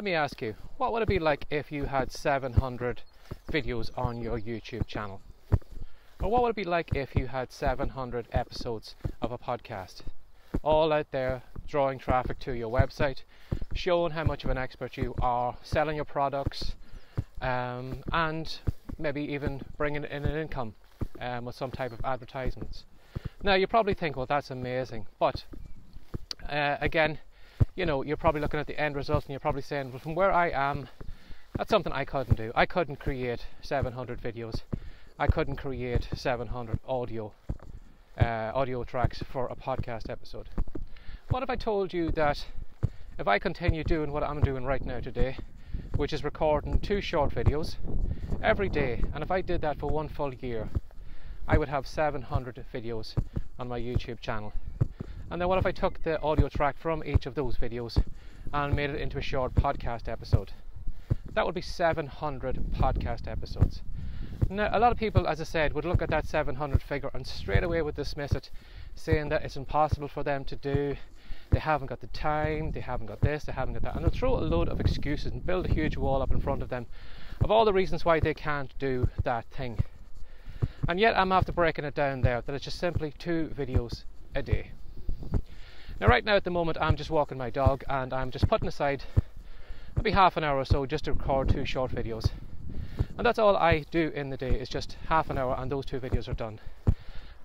Let me ask you, what would it be like if you had 700 videos on your YouTube channel? Or what would it be like if you had 700 episodes of a podcast, all out there drawing traffic to your website, showing how much of an expert you are, selling your products, and maybe even bringing in an income with some type of advertisements? Now, you probably think, well, that's amazing, but again, you know, you're probably looking at the end result and you're probably saying, well, from where I am, that's something I couldn't do. I couldn't create 700 videos. I couldn't create 700 audio tracks for a podcast episode. What if I told you that if I continue doing what I'm doing right now today, which is recording 2 short videos every day, and if I did that for 1 full year, I would have 700 videos on my YouTube channel. And then what if I took the audio track from each of those videos and made it into a short podcast episode? That would be 700 podcast episodes. Now, a lot of people, as I said, would look at that 700 figure and straight away would dismiss it, saying that it's impossible for them to do, they haven't got the time, they haven't got this, they haven't got that, and they'll throw a load of excuses and build a huge wall up in front of them of all the reasons why they can't do that thing. And yet I'm after breaking it down there, that it's just simply 2 videos a day. Now, right now at the moment, I'm just walking my dog and I'm just putting aside maybe half an hour or so just to record 2 short videos. And that's all I do in the day, is just half an hour and those 2 videos are done.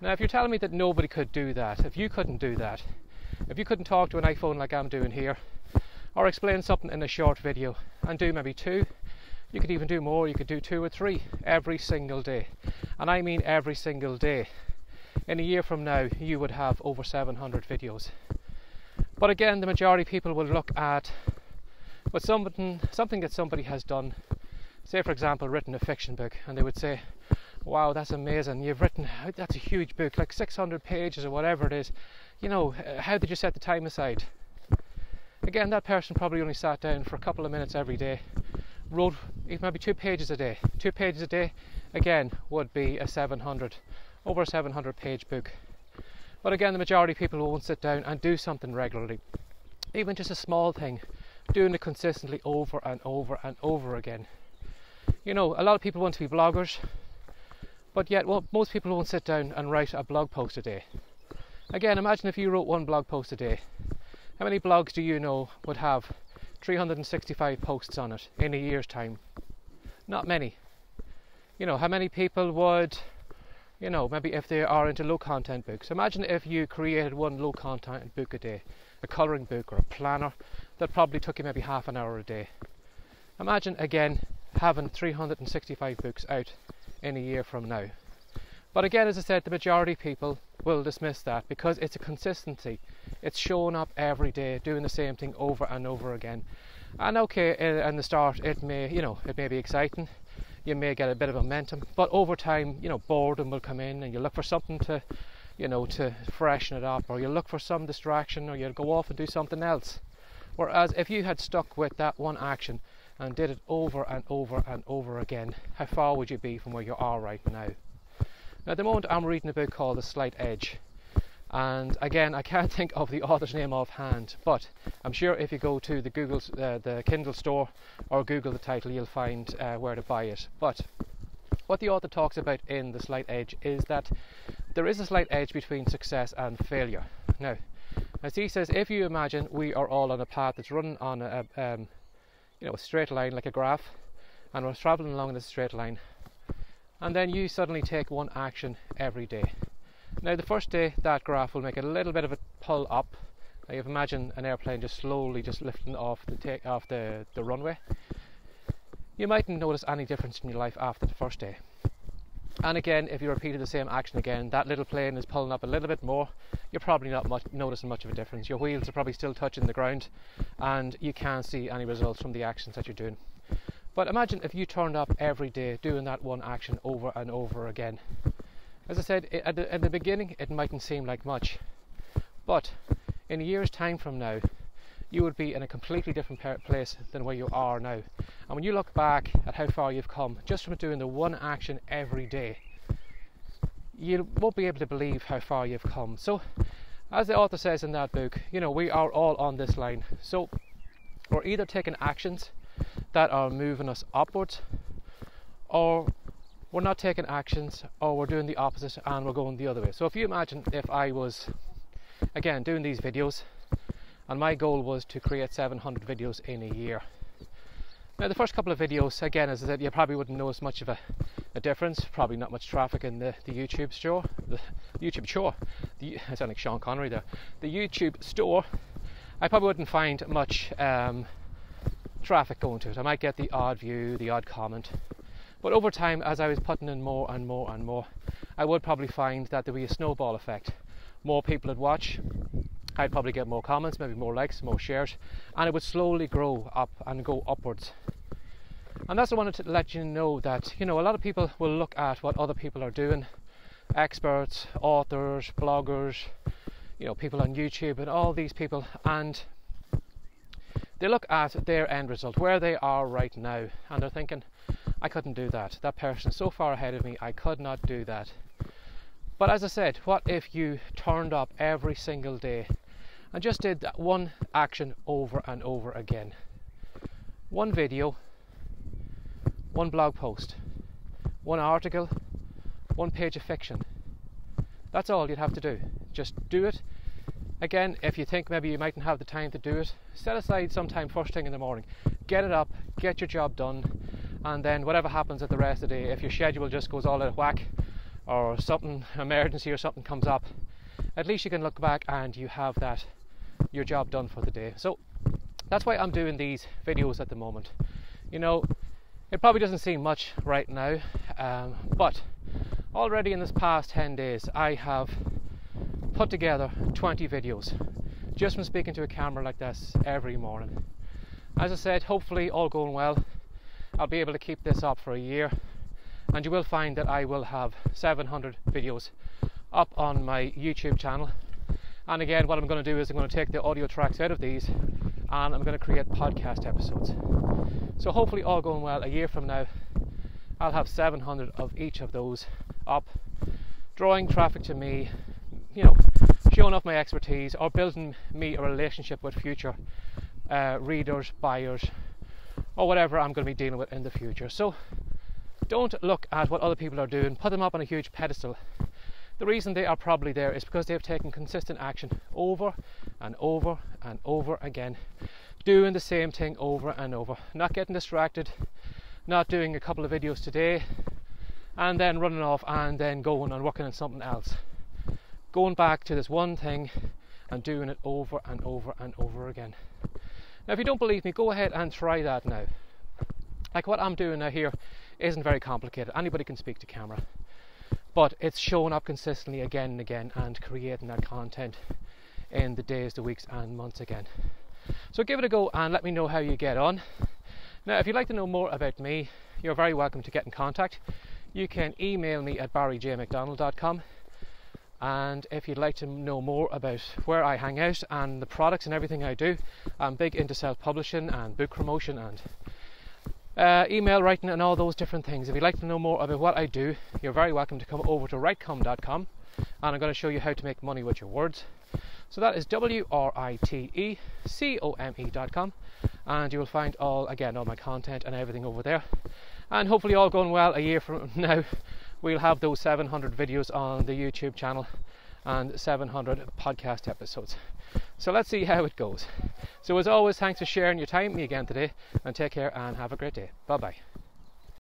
Now, if you're telling me that nobody could do that, if you couldn't do that, if you couldn't talk to an iPhone like I'm doing here, or explain something in a short video and do maybe 2, you could even do more, you could do 2 or 3 every single day. And I mean every single day. In a year from now, you would have over 700 videos. But again, the majority of people will look at what something that somebody has done, say for example, written a fiction book, and they would say, wow, that's amazing, you've written, that's a huge book, like 600 pages or whatever it is, you know, how did you set the time aside? Again, that person probably only sat down for a couple of minutes every day, wrote maybe 2 pages a day. 2 pages a day, again, would be over a 700 page book. But again, the majority of people won't sit down and do something regularly, even just a small thing, doing it consistently over and over and over again. You know, a lot of people want to be bloggers, but yet most people won't sit down and write a blog post a day. Again, imagine if you wrote 1 blog post a day. How many blogs do you know would have 365 posts on it in a year's time? Not many. You know, how many people would, you know, maybe if they are into low content books, imagine if you created 1 low content book a day, a colouring book or a planner that probably took you maybe half an hour a day. Imagine again having 365 books out in a year from now. But again, as I said, the majority of people will dismiss that because it's a consistency. It's showing up every day, doing the same thing over and over again. And okay, in the start it may be exciting. You may get a bit of momentum, but over time, you know, boredom will come in and you look for something to, you know, to freshen it up, or you look for some distraction, or you'll go off and do something else. Whereas if you had stuck with that one action and did it over and over and over again, how far would you be from where you are right now? Now, at the moment, I'm reading a book called The Slight Edge. And again, I can't think of the author's name offhand, but I'm sure if you go to the Kindle store or Google the title, you'll find where to buy it. But what the author talks about in The Slight Edge is that there is a slight edge between success and failure. Now, as he says, if you imagine we are all on a path that's running on a straight line like a graph, and we're travelling along this straight line, and then you suddenly take 1 action every day. Now, the first day that graph will make a little bit of a pull up. Now, you imagine an airplane just slowly lifting off the runway. You mightn't notice any difference in your life after the first day. And again, if you repeated the same action again, that little plane is pulling up a little bit more. You're probably not noticing much of a difference. Your wheels are probably still touching the ground, and you can't see any results from the actions that you're doing. But imagine if you turned up every day doing that 1 action over and over again. As I said, at the beginning it mightn't seem like much, but in a year's time from now, you would be in a completely different place than where you are now. And when you look back at how far you've come just from doing the 1 action every day, you won't be able to believe how far you've come. So, as the author says in that book, you know, we are all on this line. So We're either taking actions that are moving us upwards, or we're not taking actions, or we're doing the opposite and we're going the other way. So if you imagine if I was, again, doing these videos and my goal was to create 700 videos in a year. Now the first couple of videos, again, as I said, you probably wouldn't notice much of a difference, probably not much traffic in the YouTube store. I sound like Sean Connery there. The YouTube store, I probably wouldn't find much traffic going to it. I might get the odd view, the odd comment. But over time, as I was putting in more and more and more, I would probably find that there would be a snowball effect. More people would watch, I'd probably get more comments, maybe more likes, more shares, and it would slowly grow up and go upwards. And that's what I wanted to let you know, that, you know, a lot of people will look at what other people are doing, experts, authors, bloggers, you know, people on YouTube and all these people, and they look at their end result, where they are right now, and they're thinking, I couldn't do that. That person is so far ahead of me, I could not do that. But as I said, what if you turned up every single day and just did that one action over and over again? One video, one blog post, one article, one page of fiction. That's all you'd have to do. Just do it. Again, if you think maybe you mightn't have the time to do it, set aside some time first thing in the morning. Get it up, get your job done, and then whatever happens at the rest of the day, if your schedule just goes all out of whack, or something, emergency or something comes up, at least you can look back and you have that, your job done for the day. So that's why I'm doing these videos at the moment. You know, it probably doesn't seem much right now, but already in this past 10 days I have put together 20 videos just from speaking to a camera like this every morning. As I said, hopefully all going well, I'll be able to keep this up for a year, and you will find that I will have 700 videos up on my YouTube channel. And again, what I'm going to do is I'm going to take the audio tracks out of these and I'm going to create podcast episodes. So hopefully all going well, a year from now I'll have 700 of each of those up, drawing traffic to me, you know, showing off my expertise, or building me a relationship with future readers, buyers, or whatever I'm going to be dealing with in the future. So don't look at what other people are doing, put them up on a huge pedestal. The reason they are probably there is because they've taken consistent action over and over and over again, doing the same thing over and over, not getting distracted, not doing a couple of videos today and then running off and then going and working on something else. Going back to this one thing and doing it over and over and over again. Now if you don't believe me, go ahead and try that now. Like what I'm doing now here isn't very complicated. Anybody can speak to camera, but it's showing up consistently again and again and creating that content in the days, the weeks and months again. So give it a go and let me know how you get on. Now if you'd like to know more about me, you're very welcome to get in contact. You can email me at barryjmcdonald.com, and if you'd like to know more about where I hang out and the products and everything I do, I'm big into self-publishing and book promotion and email writing and all those different things. If you'd like to know more about what I do, you're very welcome to come over to writecom.com, and I'm going to show you how to make money with your words. So that is writecom.com, and you will find all my content and everything over there. And hopefully all going well, a year from now we'll have those 700 videos on the YouTube channel and 700 podcast episodes. So let's see how it goes. So as always, thanks for sharing your time with me again today, and take care and have a great day. Bye bye.